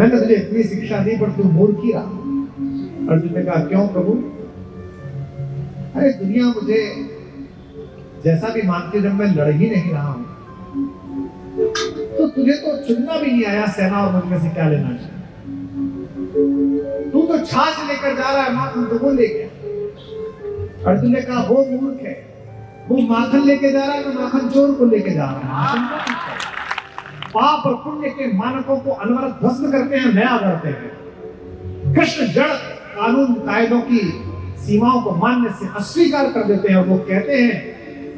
मैंने तुझे इतनी शिक्षा दी पर तू मूर्ख ही रहा। अर्जुन ने कहा क्यों प्रभु? अरे दुनिया मुझे जैसा भी मानती जब मैं लड़ ही नहीं रहा हूं, तो तुझे तो चुनना भी नहीं आया सेना और मुझ में से क्या लेना चाहिए। तू तो छाछ लेकर जा रहा है, माखन तो वो ले गया। अर्जुन ने कहा वो मूर्ख है, वो माखन लेके जा रहा है, तो माखन चोर को लेके जा रहा है। पाप और पुण्य के मानकों को अनवरत ध्वस्त करते हैं, नया करते हैं। कृष्ण जड़ कानून कायदों की सीमाओं को मानने से अस्वीकार कर देते हैं। वो कहते हैं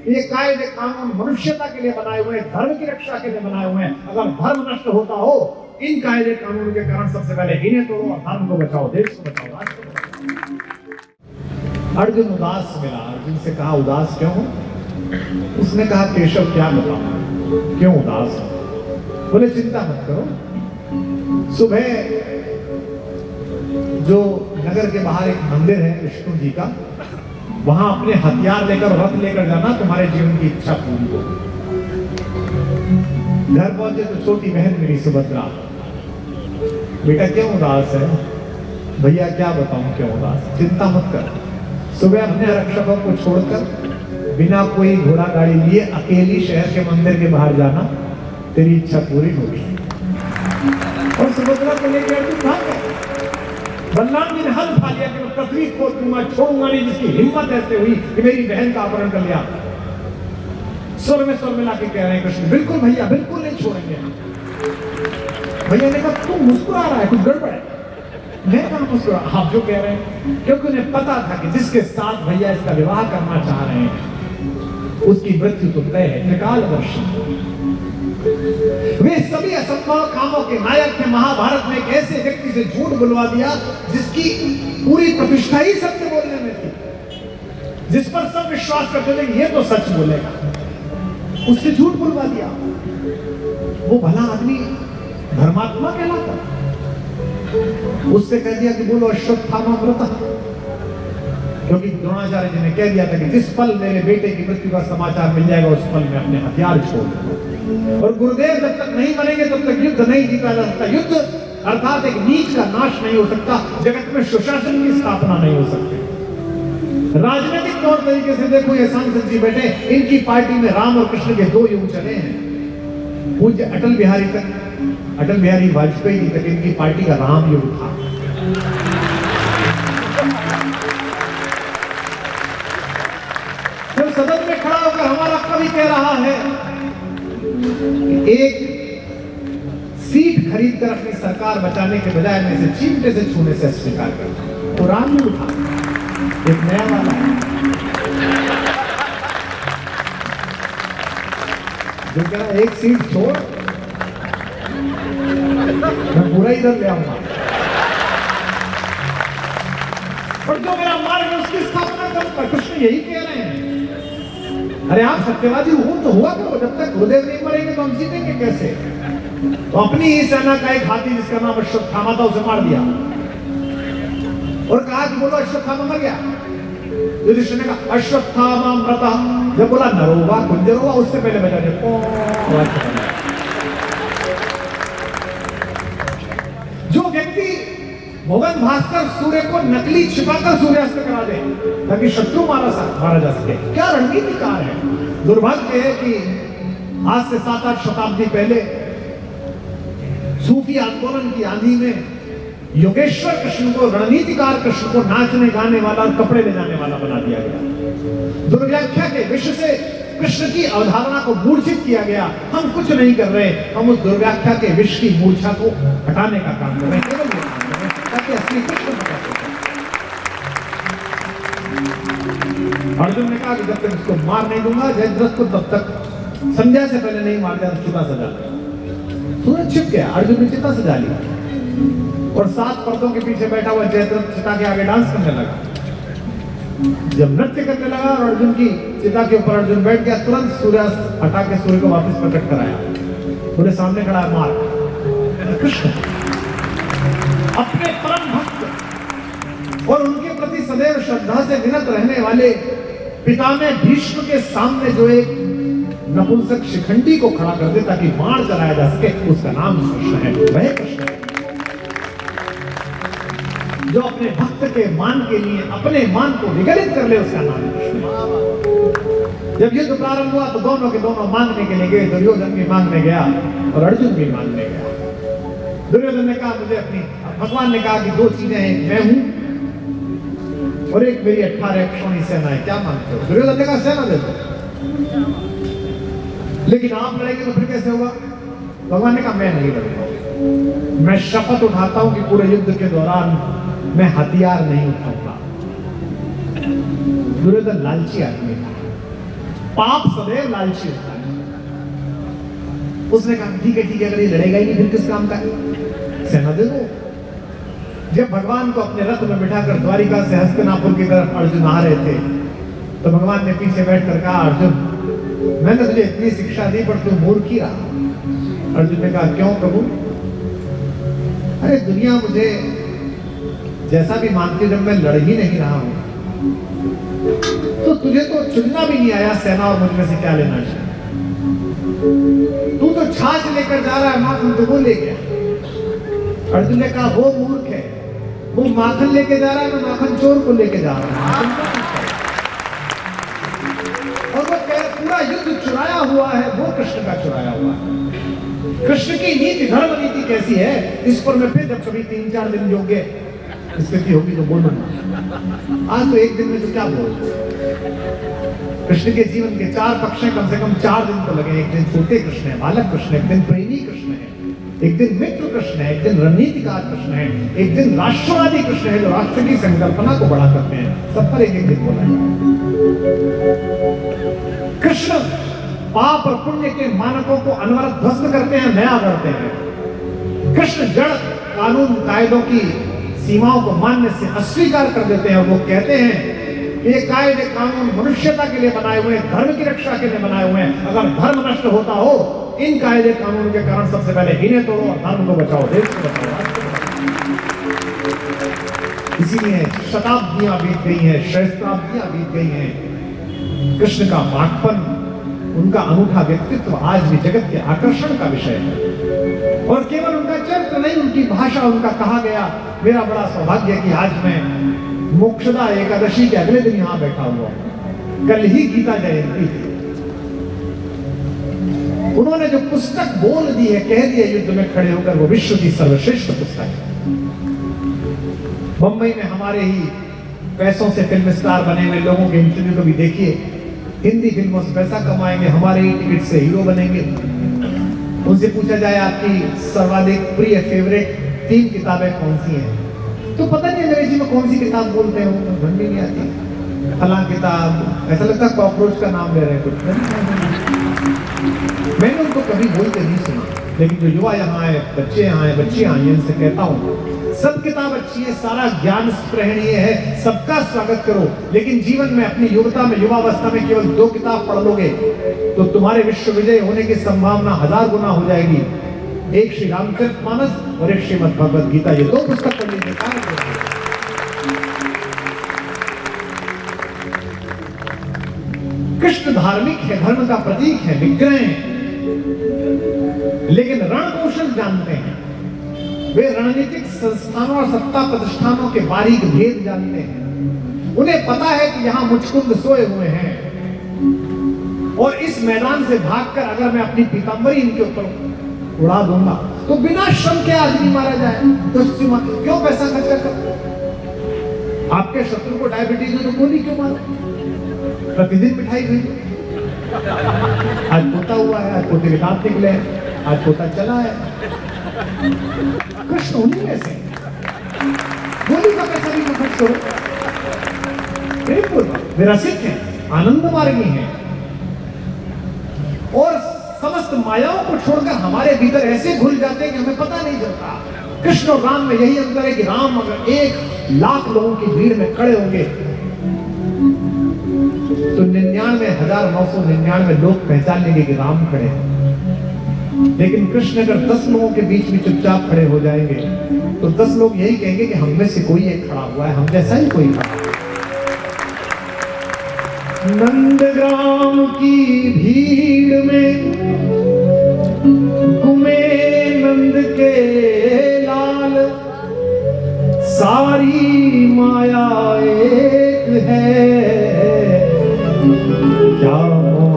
ये कायदे कानून मनुष्यता के लिए बनाए हुए, धर्म की रक्षा के लिए बनाए हुए हैं। अगर धर्म नष्ट होता हो, इन कायदे कानून के कारण सबसे पहले इन्हें तोड़ो और धर्म को बचाओ, देश को बचाओ, राष्ट्र को बचाओ। अर्जुन उदास मिला। अर्जुन से कहा उदास क्यों हो? उसने कहा केशव क्या बताऊं, क्यों उदास हो? बोले चिंता मत करो, सुबह जो नगर के बाहर एक मंदिर है विष्णु जी का, वहां अपने हथियार लेकर रथ लेकर जाना, तुम्हारे जीवन की इच्छा पूरी हो। घर पहुंचे तो छोटी बहन मेरी सुभद्रा, बेटा क्यों उदास है? भैया क्या बताऊं क्यों उदास? चिंता मत कर, सुबह अपने रक्षकों को छोड़कर बिना कोई घोड़ा गाड़ी लिए अकेली शहर के मंदिर के बाहर जाना, तेरी इच्छा पूरी होगी। और सुभद्रा को लेकर तू भाग गया। बलराम जी ने हल उठा लिया कि मैं पृथ्वी को मैं छोड़ूंगा नहीं, जिसकी हिम्मत ऐसे हुई कि मेरी बहन का अपहरण कर लिया। स्वर में मिला के कह रहे हैं कृष्ण बिल्कुल भैया, बिल्कुल नहीं छोड़ेंगे। भैया ने कहा तू मुस्कुरा रहा है, कुछ गड़बड़ है। मैं कहां मुस्कुरा, आप जो कह रहे हैं, क्योंकि उन्हें पता था कि जिसके साथ भैया इसका विवाह करना चाह रहे हैं उसकी मृत्यु तो तय है, त्रिकालदर्शी। वे सभी असंभव कामों के नायक थे। महाभारत में एक ऐसे व्यक्ति से झूठ बुलवा दिया जिसकी पूरी प्रतिष्ठा ही सत्य बोलने में थी, जिस पर सब विश्वास करते थे ये तो सच बोलेगा, उससे झूठ बुलवा दिया। वो भला आदमी धर्मात्मा कहलाता, उससे कह दिया कि बोलो अश्वत्थामा व्रत, क्योंकि द्रोणाचार्य जी ने कह दिया था कि जिस पल मेरे बेटे की मृत्यु का समाचार मिल जाएगा उस पल में अपने हथियार छोड़ दूंगा। और गुरुदेव जब तक नहीं मरेंगे तब तक युद्ध नहीं जीता जा सकता। युद्ध अर्थात एक नीच का नाश नहीं हो सकता, जगत में सुशासन की स्थापना नहीं हो सकती। राजनीतिक तौर तरीके से देखो, ये सांसद जी बैठे, इनकी पार्टी में राम और कृष्ण के दो युग चले हैं। पूज्य अटल बिहारी वाजपेयी जी तक इनकी पार्टी का राम युग था। जब सदन में खड़ा होकर हमारा कवि कह रहा है एक सीट खरीद कर अपनी सरकार बचाने के बजाय में से चीमटे से छूने से अस्वीकार करता, तो राम युग था। एक नया वाला है जो कह रहा है एक सीट छोड़, मैं पूरा इधर ले आऊंगा, और जो मेरा मार्ग है उसकी स्थापना करूंगा। कृष्ण यही कह रहे हैं। अरे आप सत्यवादी हो तो हुआ करो, जब तक गुरुदेव नहीं मरेंगे तो हम जीतेंगे कैसे? तो अपनी ही सेना का एक हाथी जिसका नाम अश्वत्थामा था उसे मार दिया और कहा कि बोलो अश्वत्थामा मर गया। युधिष्ठिर ने कहा अश्वत्थामा मृतः, जब बोला नरोवा कुंजरोवा उससे पहले बजा दिया। जो व्यक्ति भगवान भास्कर सूर्य को नकली छिपाकर सूर्यास्त करा दे ताकि शत्रु मारा जा सके, क्या रणनीतिकार है। दुर्भाग्य है कि आज से 7-8 शताब्दी पहले सूफी आंदोलन की आंधी में योगेश्वर कृष्ण को, रणनीतिकार कृष्ण को नाचने गाने वाला और कपड़े ले जाने वाला बना दिया गया। दुर्व्याख्या के विषय से कृष्ण की अवधारणा को मूर्छित किया गया। हम कुछ नहीं कर रहे, हम उस दुर्व्याख्या के विष की मूर्छा को हटाने का काम कर रहे हैं, केवल ताकि असली कृष्ण बता सके। अर्जुन ने कहा कि जब तक इसको मार नहीं दूंगा जयद्रथ को, तब तक संध्या से पहले नहीं मार दिया तो चिता सजा लिया। सूरज छिप गया, अर्जुन ने चिता सजा लिया और 7 पर्दों के पीछे बैठा हुआ जयद्रथ चिता के आगे डांस करने लगा। जब नृत्य करने लगा और अर्जुन की चिता के ऊपर अर्जुन बैठ गया, तुरंत सूर्यास्त हटा के सूर्य को वापस प्रकट कराया। पूरे सामने खड़ा है मार कृष्ण, अपने परम भक्त और उनके प्रति सदैव श्रद्धा से विनत रहने वाले पितामह भीष्म के सामने जो एक नपुंसक शिखंडी को खड़ा कर दे ताकि बाण चलाया जा सके, उसका नाम कृष्ण है, वह कृष्ण है। जो अपने भक्त के मान के लिए अपने मान को विगलित कर ले उसका नाम कृष्ण। जब युद्ध प्रारंभ हुआ तो दोनों के दोनों मांगने के लिए गए। दुर्योधन भी मांगने गया और अर्जुन भी मांगने गया। दुर्योधन ने कहा मुझे अपनी, भगवान ने कहा कि दो चीजें हैं, मैं हूं और एक मेरी 18 अक्षौणी सेना है, क्या मांगते हो? दुर्योधन ने कहा सेना दे दो। लेकिन आप लड़ेंगे तो फिर कैसे होगा? भगवान ने कहा मैं नहीं लड़ूंगा, मैं शपथ उठाता हूं कि पूरे युद्ध के दौरान मैं हथियार नहीं उठाऊंगा। दुर्योधन लालची आदमी था, पाप सदैव लालची होता है। उसने कहा ठीक है अगर ये लड़ेगा ही नहीं फिर किस काम का है, सेना दे दो। जब भगवान को अपने रथ में बिठाकर द्वारिका से हस्तिनापुर की तरफ अर्जुन आ रहे थे तो भगवान ने पीछे बैठकर कहा अर्जुन मैंने तुझे इतनी शिक्षा दी पर तू मूर्ख ही रहा। अर्जुन ने कहा क्यों प्रभु? अरे दुनिया मुझे जैसा भी मानती जब मैं लड़ ही नहीं रहा हूं तो तुझे तो चुनना भी नहीं आया सेना और मुझमें से क्या लेना चाहिए। तू तो छाछ लेकर जा रहा है, माखन तो वो ले गया। अर्जुन ने कहा वो मूर्ख है, वो माखन लेके जा रहा है, मैं माखन चोर को लेके जा रहा हूं। और वो पूरा युद्ध चुराया हुआ है, वो कृष्ण का चुराया हुआ है। कृष्ण की नीति, धर्म नीति कैसी है इस पर मैं फिर जब कभी 3-4 दिन योग्य स्थिति होगी तो बोलूंगा। आज तो एक दिन में तो क्या बोल। कृष्ण के जीवन के 4 पक्ष हैं, कम से कम 4 दिन तो लगे। एक दिन छोटे कृष्ण है, बालक कृष्ण है, एक दिन प्रेमी कृष्ण है, एक दिन मित्र कृष्ण है, एक दिन रणनीतिकार कृष्ण है, एक दिन राष्ट्रवादी कृष्ण है जो राष्ट्र की संकल्पना को बड़ा करते हैं। सब पर एक एक दिन बोला कृष्ण पाप और पुण्य के मानकों को अनवरत ध्वस्त करते हैं, नया करते हैं। कृष्ण जड़ कानून कायदों की सीमाओं को मानने से अस्वीकार कर देते हैं और वो कहते हैं ये कायदे कानून मनुष्यता के लिए बनाए हुए हैं, धर्म की रक्षा के लिए बनाए हुए हैं। अगर धर्म नष्ट होता हो इन कायदे कानून के कारण सबसे पहले इन्हें तोड़ो और धर्म को बचाओ, देश को बचाओ। इसीलिए शताब्दियां बीत गई हैं, सहस्त्राब्दियां बीत गई हैं। कृष्ण का बाटपन, उनका अनूठा व्यक्तित्व आज भी जगत के आकर्षण का विषय है। और केवल उनका चरित्र नहीं, उनकी भाषा, उनका कहा गया। मेरा बड़ा सौभाग्य है कि आज मैं मोक्षदा एकादशी के अगले दिन यहां बैठा हुआ हूं। कल ही गीता जयंती थी। उन्होंने जो पुस्तक बोल दी है, कह दिया युद्ध में खड़े होकर, वो विश्व की सर्वश्रेष्ठ पुस्तक है। मुंबई में हमारे ही पैसों से फिल्म स्टार बने हुए लोगों के इंटरव्यू को भी देखिए। हिंदी फिल्मों से पैसा कमाएंगे, हमारे ही टिकट से हीरो बनेंगे। उनसे पूछा जाए आपकी सर्वाधिक प्रिय फेवरेट 3 किताबें कौन सी हैं, तो पता नहीं अंग्रेजी में कौन सी किताब बोलते हैं, उनको समझ नहीं आती। फलां किताब, ऐसा लगता है कॉकरोच का नाम ले रहे हैं कुछ। मैंने उनको कभी बोलते नहीं सुना, लेकिन जो युवा यहाँ आए, बच्चे यहाँ आए, बच्चियाँ आई, इनसे कहता हूँ सब किताब अच्छी है, सारा ज्ञान स्पृहणीय है, सबका स्वागत करो। लेकिन जीवन में अपनी युवता में, युवावस्था में केवल 2 किताब पढ़ लोगे तो तुम्हारे विश्व विजय होने की संभावना 1000 गुना हो जाएगी। एक श्री रामचरितमानस और एक श्रीमद् भगवद गीता, ये 2 पुस्तक पढ़ लीजिए। कृष्ण धार्मिक है, धर्म का प्रतीक है, विग्रह है, लेकिन रणकौशल जानते हैं। वे रणनीतिक संस्थानों और सत्ता प्रतिष्ठानों के बारीक भेद जानते हैं। उन्हें पता है कि यहां मुचकुंद सोए हुए हैं और इस मैदान से भागकर अगर मैं अपनी पीतांबरी इनके ऊपर उड़ा दूंगा तो बिना श्रम के आदमी मारा जाए, तो क्यों पैसा खर्च कर? आपके शत्रु को डायबिटीज है तो गोली क्यों मारे? प्रतिदिन मिठाई हुई, आज पोता हुआ है, आज पोते के दांत निकले, आज पोता चला है। कृष्ण उन्हीं में से, गोली का पैसा भी खर्च करो, बिल्कुल विरसित है, आनंद मार्गी है और समस्त मायाओं को छोड़कर हमारे भीतर ऐसे घुल जाते हैं कि हमें पता नहीं चलता। कृष्ण और राम में यही अंतर है कि राम अगर 1,00,000 लोगों की भीड़ में खड़े होंगे तो 99,999 लोग पहचान लेंगे कि राम खड़े हैं। लेकिन कृष्ण अगर 10 लोगों के बीच में चुपचाप खड़े हो जाएंगे तो 10 लोग यही कहेंगे कि हम में से कोई एक खड़ा हुआ है, हम जैसा ही कोई खड़ा। नंदग्राम की भीड़ में घूमे नंद के लाल, सारी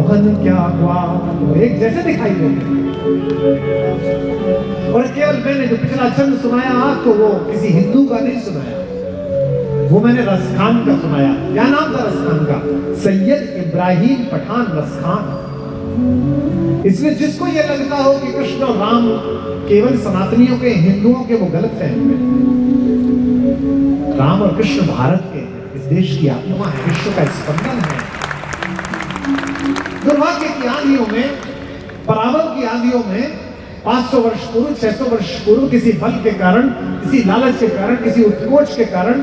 मोहन क्या हुआ, तो एक जैसे दिखाई देते। और केवल मैंने जो पिछला छंद सुनाया आपको वो किसी हिंदू का नहीं सुनाया, वो मैंने रसखान का सुनाया। क्या नाम था रसखान का? सैयद इब्राहिम पठान रसखान। इसलिए जिसको ये लगता हो कि कृष्ण और राम केवल सनातनियों के, हिंदुओं के, वो गलत फहमी है। राम और कृष्ण भारत के हैं, इस देश की आत्मा है, विश्व का स्पंदन है। दुर्भाग्य की आंधियों में, पराभव की आंधियों में 500 वर्ष पूर्व, 600 वर्ष पूर्व किसी बल के कारण, किसी लालच के कारण, किसी उत्कोच के कारण,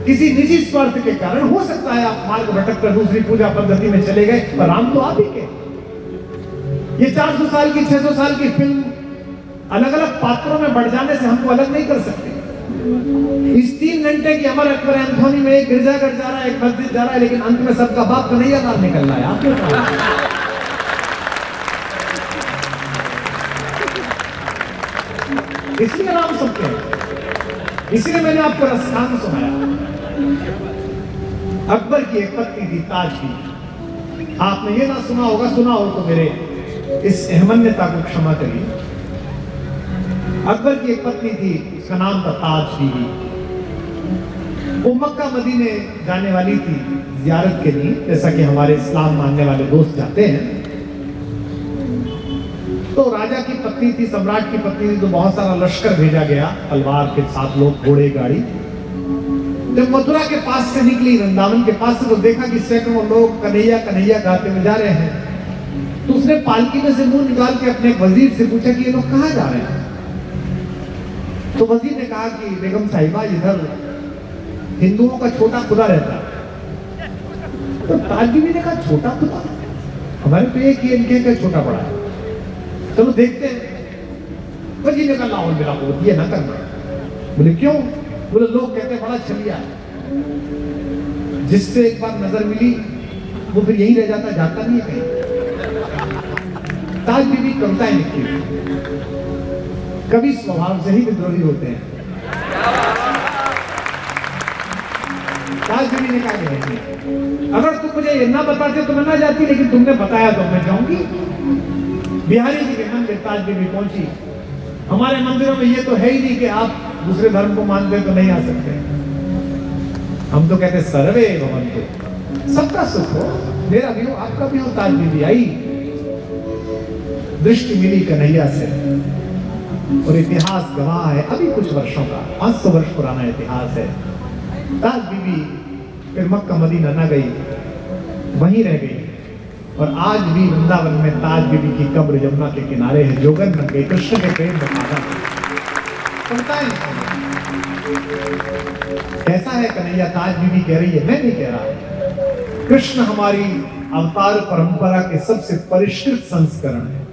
किसी निजी स्वार्थ के कारण, हो सकता है आप मार्ग भटक कर दूसरी पूजा पद्धति में चले गए, पर राम तो आप ही के। ये 400 साल की, 600 साल की फिल्म अलग अलग पात्रों में बढ़ जाने से हमको अलग नहीं कर सकते। इस 3 घंटे की अमर अकबर एंथोनी में एक गिरजाघर जा रहा है, एक मस्जिद जा रहा है, लेकिन अंत में सबका बाप कन्हैया लाल निकल रहा है। आप क्यों इसलिए नाम सबके हैं। इसलिए मैंने आपको रसखान सुनाया। अकबर की एक पत्नी थी ताज की। आपने ये ना सुना होगा, सुना हो तो मेरे इस अहमन्यता को क्षमा करिए। अकबर की एक पत्नी थी, उसका नाम था ताज बीवी। वो मक्का मदीने जाने वाली थी जियारत के लिए, जैसा कि हमारे इस्लाम मानने वाले दोस्त जाते हैं। तो राजा की पत्नी थी, सम्राट की पत्नी थी, तो बहुत सारा लश्कर भेजा गया, तलवार के साथ लोग, घोड़े गाड़ी। जब मथुरा के पास से निकली, वृंदावन के पास से, तो देखा कि सैकड़ों लोग कन्हैया कन्हैया गाते हुए जा रहे हैं। तो उसने पालकी में से मुंह निकाल के अपने वजीर से पूछा कि ये लोग कहाँ जा रहे हैं। तो वजीर ने कहा कि बेगम साहिबा, इधर हिंदुओं का छोटा खुदा रहता है। तो ताज बीवी ने कहा छोटा खुदा, हमारे तो एक ही इनके का छोटा बड़ा है, चलो देखते हैं। वजीर ने कहा लाओ मेरा बोल, ये ना करना। बोले क्यों? बोले लोग कहते हैं बड़ा छलिया है, जिससे एक बार नजर मिली वो फिर यही रह जाता, जाता नहीं है कहीं। ताज बीवी कविताएं लिखती, कवि स्वभाव से ही विद्रोही होते हैं। ताज बीवी ने कहा अगर तुम मुझे ये ना बताते तो मैं ना जाती, लेकिन तुमने बताया तो मैं जाऊंगी। बिहारी जी के मंदिर ताज बीवी पहुंची। हमारे मंदिरों में ये तो है ही नहीं कि आप दूसरे धर्म को मानते तो नहीं आ सकते। हम तो कहते सर्वे भवन्तु, सबका सुख हो, मेरा भी हो, आपका भी हो। ताज बीवी आई, दृष्टि मिली कन्हैया से, और इतिहास गवाह है अभी कुछ वर्षों का, 500 वर्ष पुराना इतिहास है। ताज बीवी फिर मक्का मदीना न गई, वहीं रह गई, और आज भी वृंदावन में ताज बीवी की कब्र यमुना के किनारे है, जोगन बन गई, कृष्ण के प्रेम में पागल। कैसा है कन्हैया? ताज बीवी कह रही है, मैं नहीं कह रहा। कृष्ण हमारी अवतार परंपरा के सबसे परिष्कृत संस्करण है।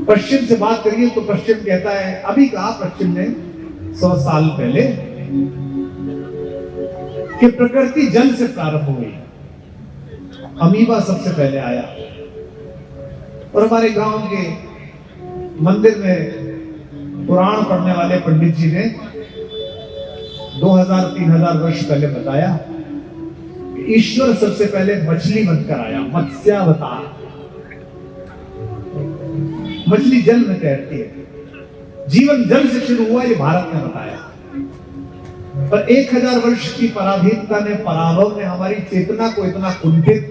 पश्चिम से बात करिए तो पश्चिम कहता है, अभी कहा पश्चिम ने 100 साल पहले, कि प्रकृति जल से प्रारंभ हुई, अमीबा सबसे पहले आया। और हमारे गांव के मंदिर में पुराण पढ़ने वाले पंडित जी ने 2000-3000 वर्ष पहले बताया कि ईश्वर सबसे पहले मछली बनकर आया, मत्स्यावतार। मछली जल में तैरती है, जीवन जल से शुरू हुआ, ये भारत ने बताया। पर 1000 वर्ष की पराधीनता ने, पराभव ने हमारी चेतना को इतना कुंठित,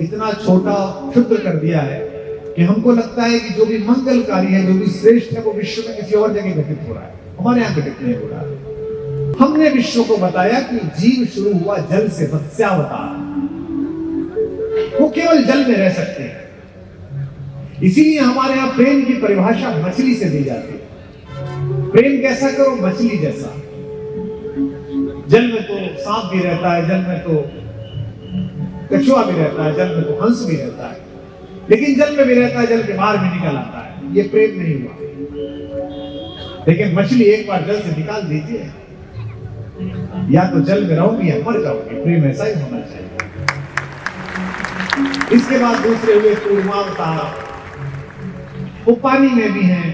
इतना छोटा, क्षुद्र कर दिया है कि हमको लगता है कि जो भी मंगलकारी है, जो भी श्रेष्ठ है, वो विश्व में किसी और जगह घटित हो रहा है, हमारे यहाँ घटित नहीं हो रहा है। हमने विश्व को बताया कि जीव शुरू हुआ जल से, मत्स्यावतार, वो केवल जल में रह सकते हैं। इसीलिए हमारे यहाँ प्रेम की परिभाषा मछली से दी जाती है। प्रेम कैसा करो? मछली जैसा। जल में तो सांप भी रहता है, जल में तो कछुआ भी रहता है, जल में तो हंस भी रहता है, लेकिन जल में भी रहता है, जल के बाहर भी निकल आता है। ये प्रेम नहीं हुआ। लेकिन मछली एक बार जल से निकाल दीजिए, या तो जल में रहोगी या मर जाओगी। प्रेम ऐसा ही होना चाहिए। इसके बाद दूसरे हुए कूर्मावतार, वो पानी में भी हैं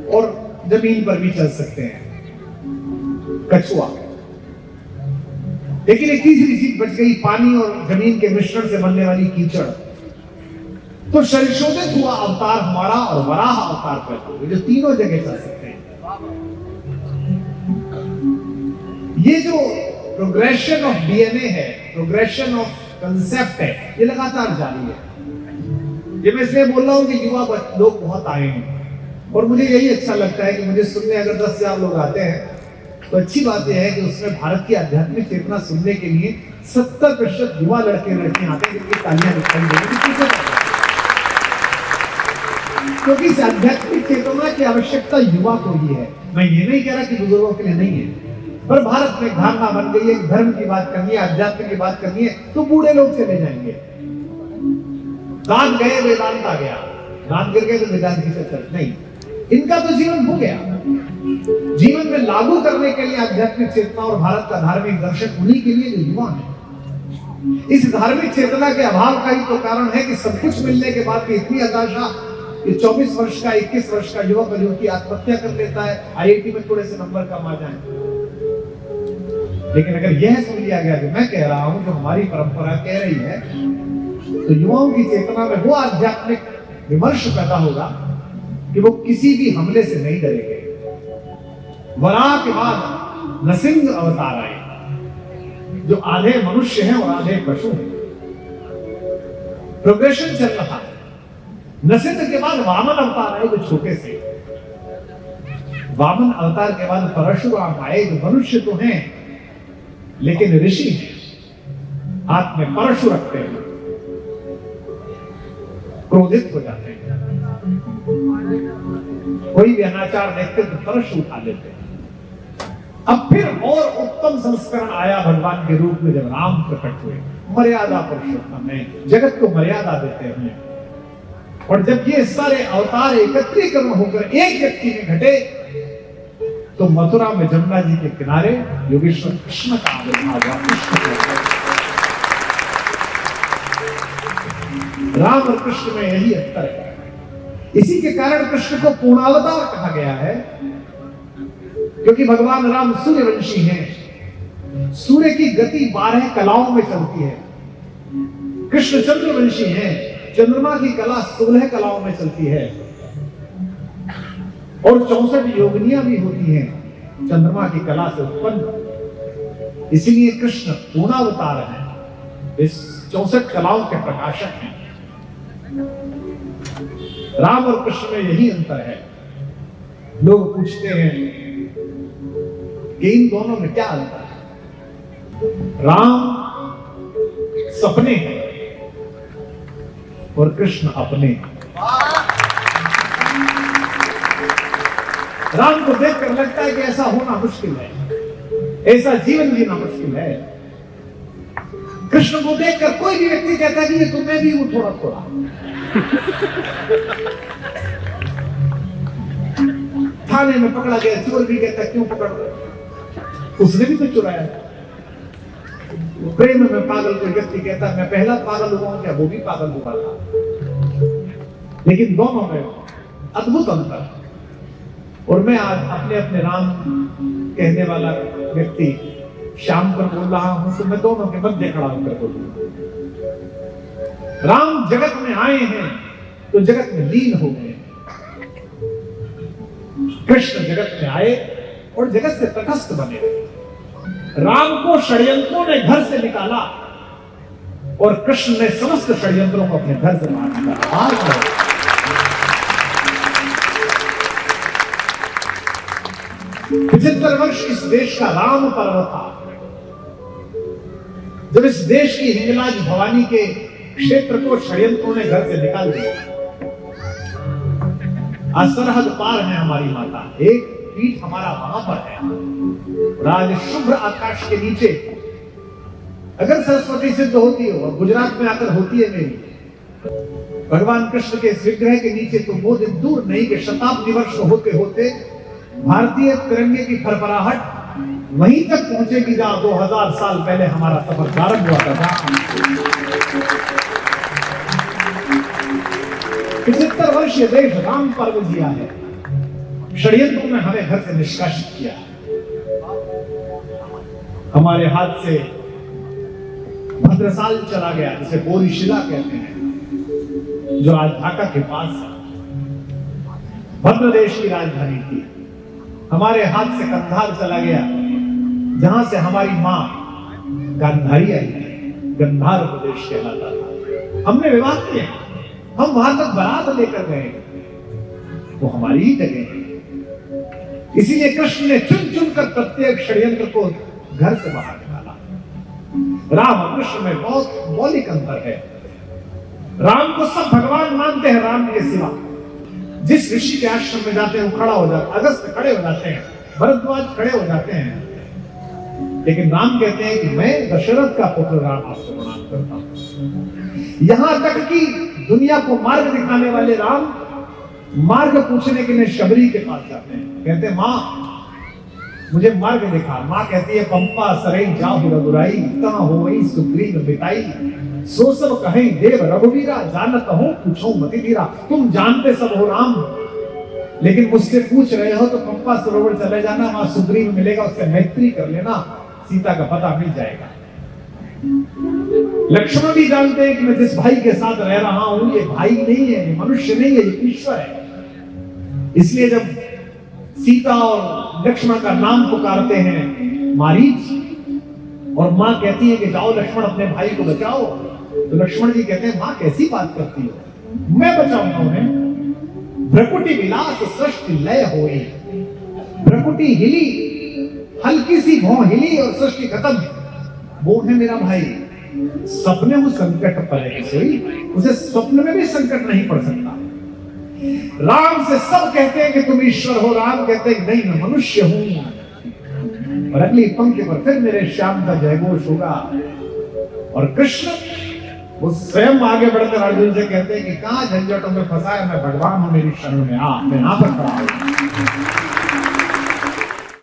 और जमीन पर भी चल सकते हैं। कछुआ लेकिन एक तीसरी चीज बच गई, पानी और जमीन के मिश्रण से बनने वाली कीचड़। तो संशोधित हुआ अवतार हमारा और वराह अवतार पैदा हुए, जो तीनों जगह चल सकते हैं। ये जो प्रोग्रेशन ऑफ डीएनए है, प्रोग्रेशन ऑफ कंसेप्ट है, ये लगातार जारी है। ये मैं इसलिए बोल रहा हूं कि युवा लोग बहुत आए हैं और मुझे यही अच्छा लगता है कि मुझे सुनने अगर 10,000 लोग आते हैं तो अच्छी बात यह है कि उसमें भारत की आध्यात्मिक चेतना सुनने के लिए 70% युवा लड़के लड़कियां आते हैं, जिनकी तालियां दिखाई देंगी। क्योंकि इस आध्यात्मिक चेतना की आवश्यकता युवा को ही है। मैं ये नहीं कह रहा कि बुजुर्गों के लिए नहीं है, पर भारत में धारणा बन गई है कि धर्म की बात करनी है, अध्यात्म की बात करनी है तो बूढ़े लोग चले जाएंगे। दान गए वेदांत आ गया, दान गिर गए तो वेदांत की चर्चा नहीं। इनका तो जीवन हो गया। जीवन में लागू करने के लिए आध्यात्मिक चेतना और भारत का धार्मिक दर्शन उन्हीं के लिए जो युवा है। इस धार्मिक चेतना के अभाव का ही तो कारण है कि सब कुछ मिलने के बाद भी इतनी हताशा कि 24 वर्ष का 21 वर्ष का युवक और युवती आत्महत्या कर लेता है, आईआईटी में थोड़े से नंबर कम आ जाए। लेकिन अगर यह सुन लिया गया जो मैं कह रहा हूं, जो हमारी परंपरा कह रही है, तो युवाओं की चेतना में वो आध्यात्मिक विमर्श पैदा होगा कि वो किसी भी हमले से नहीं डरेंगे। वराह के बाद नृसिंह अवतार आए, जो आधे मनुष्य हैं और आधे पशु हैं। प्रोग्रेशन चल रहा है। नृसिंह के बाद वामन अवतार आए, जो छोटे से। वामन अवतार के बाद परशुराम आए, जो मनुष्य तो हैं लेकिन ऋषि हैं, हाथ में परशु रखते हैं, क्रोधित हो जाते हैं, कोई भी अनाचार देखते तो परशु उठा लेते हैं। अब फिर और उत्तम संस्करण आया भगवान के रूप में, जब राम प्रकट हुए। मर्यादा पुरुषोत्तम है, जगत को मर्यादा देते हैं। और जब ये सारे अवतार एकत्रीकरण होकर एक व्यक्ति में घटे तो मथुरा में जमुना जी के किनारे योगेश्वर कृष्ण का आविर्भाव हुआ। राम और कृष्ण में यही अंतर है। इसी के कारण कृष्ण को पूर्णावतार कहा गया है, क्योंकि भगवान राम सूर्यवंशी हैं। सूर्य की गति 12 कलाओं में चलती है। कृष्ण चंद्रवंशी हैं, चंद्रमा की कला 16 कलाओं में चलती है। और 64 योगिनियां भी होती हैं चंद्रमा की कला से उत्पन्न। इसीलिए कृष्ण पूर्णावतार हैं, इस 64 कलाओं के प्रकाशक हैं। राम और कृष्ण में यही अंतर है। लोग पूछते हैं कि इन दोनों में क्या अंतर है। राम सपने हैं और कृष्ण अपने। राम को देखकर लगता है कि ऐसा होना मुश्किल है, ऐसा जीवन जीना मुश्किल है। कृष्ण को देखकर कोई भी व्यक्ति कहता है कि ये तो मैं भी हूं थोड़ा थोड़ा। थाने में पकड़ा गया चोर भी कहता क्यों पकड़ रहे, उसने भी तो चुराया। प्रेम में पागल कोई व्यक्ति कहता मैं पहला पागल हुआ हूं, क्या वो भी पागल हुआ था। लेकिन दोनों में अद्भुत अंतर। और मैं आज अपने अपने राम कहने वाला व्यक्ति श्याम पर बोल रहा हूं, तो मैं दोनों के मध्य खड़ा होकर बोलूंगा। राम जगत में आए हैं तो जगत में लीन हो गए। कृष्ण जगत में आए और जगत से तटस्थ बने। राम को षड्यंत्रों ने घर से निकाला और कृष्ण ने समस्त षड्यंत्रों को अपने घर से बाहर निकाला। 75 वर्ष इस देश का राम पर्व था, जब इस देश की हिंगलाज भवानी के क्षेत्र को षड्यंत्रों ने घर से निकाल दिया। आज सरहद पार है हमारी माता, एक पीठ हमारा वहां पर है। राज शुभ्र आकाश के नीचे अगर सरस्वती सिद्ध होती हो और गुजरात में आकर होती है मेरी, भगवान कृष्ण के इस विग्रह के नीचे, तो वो दिन दूर नहीं कि शताब्दी वर्ष होते होते भारतीय तिरंगे की फरफराहट वहीं तक पहुंचेगी जहां 2000 साल पहले हमारा सफर प्रारंभ हुआ था। 75 वर्ष ये देश राम पर्व जिया है। षड्यंत्रों ने हमें घर से निष्कासित किया, हमारे हाथ से भद्रसाल चला गया, जिसे बोरीशिला कहते हैं, जो आज ढाका के पास है। भद्र देश की राजधानी थी। हमारे हाथ से कंधार चला गया, जहां से हमारी मां गांधारी आई थी। गंधार प्रदेश कहलाता था। हमने विवाह किया, हम वहां तक बारात लेकर गए, वो हमारी ही जगह है। इसीलिए कृष्ण ने चुन चुन कर प्रत्येक षड्यंत्र को घर से बाहर निकाला। राम और कृष्ण में बहुत मौलिक अंतर है। राम को सब भगवान मानते हैं, राम के सिवा। जिस ऋषि के आश्रम में जाते हैं वो खड़ा हो जाता है, अगस्त खड़े हो जाते हैं, भरद्वाज खड़े हो जाते हैं, लेकिन राम कहते हैं कि मैं दशरथ का पुत्र राम आपको प्रणाम करता हूं। यहां तक कि दुनिया को मार्ग दिखाने वाले राम मार्ग पूछने के लिए शबरी के पास जाते हैं, कहते हैं मां मुझे मार्ग दिखा। मां कहती है पंपा सरई जाहु रघुराई, कहां होई सुग्रीव बिताई, सो सब कहें देव रघुवीरा, जानत हूं पूछो मति धीरा। तुम जानते सब हो राम, लेकिन मुझसे पूछ रहे हो तो पंपा सरोवर चले जाना, वहां सुग्रीव मिलेगा, उससे मैत्री कर लेना, सीता का पता मिल जाएगा। लक्ष्मण भी जानते हैं कि मैं जिस भाई के साथ रह रहा हूं ये भाई नहीं है, ये मनुष्य नहीं है, ये ईश्वर है। इसलिए जब सीता और लक्ष्मण का नाम पुकारते हैं मारीच, और मां कहती है कि जाओ लक्ष्मण अपने भाई को बचाओ, तो लक्ष्मण जी कहते हैं मां कैसी बात करती हो, मैं बचाऊंगा उन्हें। भ्रकुटी विलास सृष्टि लय होई, भ्रकुटी हिली, हल्की सी भौं हिली और सृष्टि खत्म। वो है मेरा भाई। सपने में संकट पड़े सोई, उसे स्वप्न में भी संकट नहीं पड़ सकता। राम से सब कहते हैं कि तुम ईश्वर हो, राम कहते हैं नहीं मैं मनुष्य हूं। और अगली पंक्ति पर फिर मेरे श्याम का जयघोष होगा। और कृष्ण वो स्वयं आगे बढ़कर अर्जुन से कहते हैं कि कहां झंझटों में फंसा है, मैं भगवान हूं, मेरी शरण में आ। मैं यहां पर खड़ा हूं।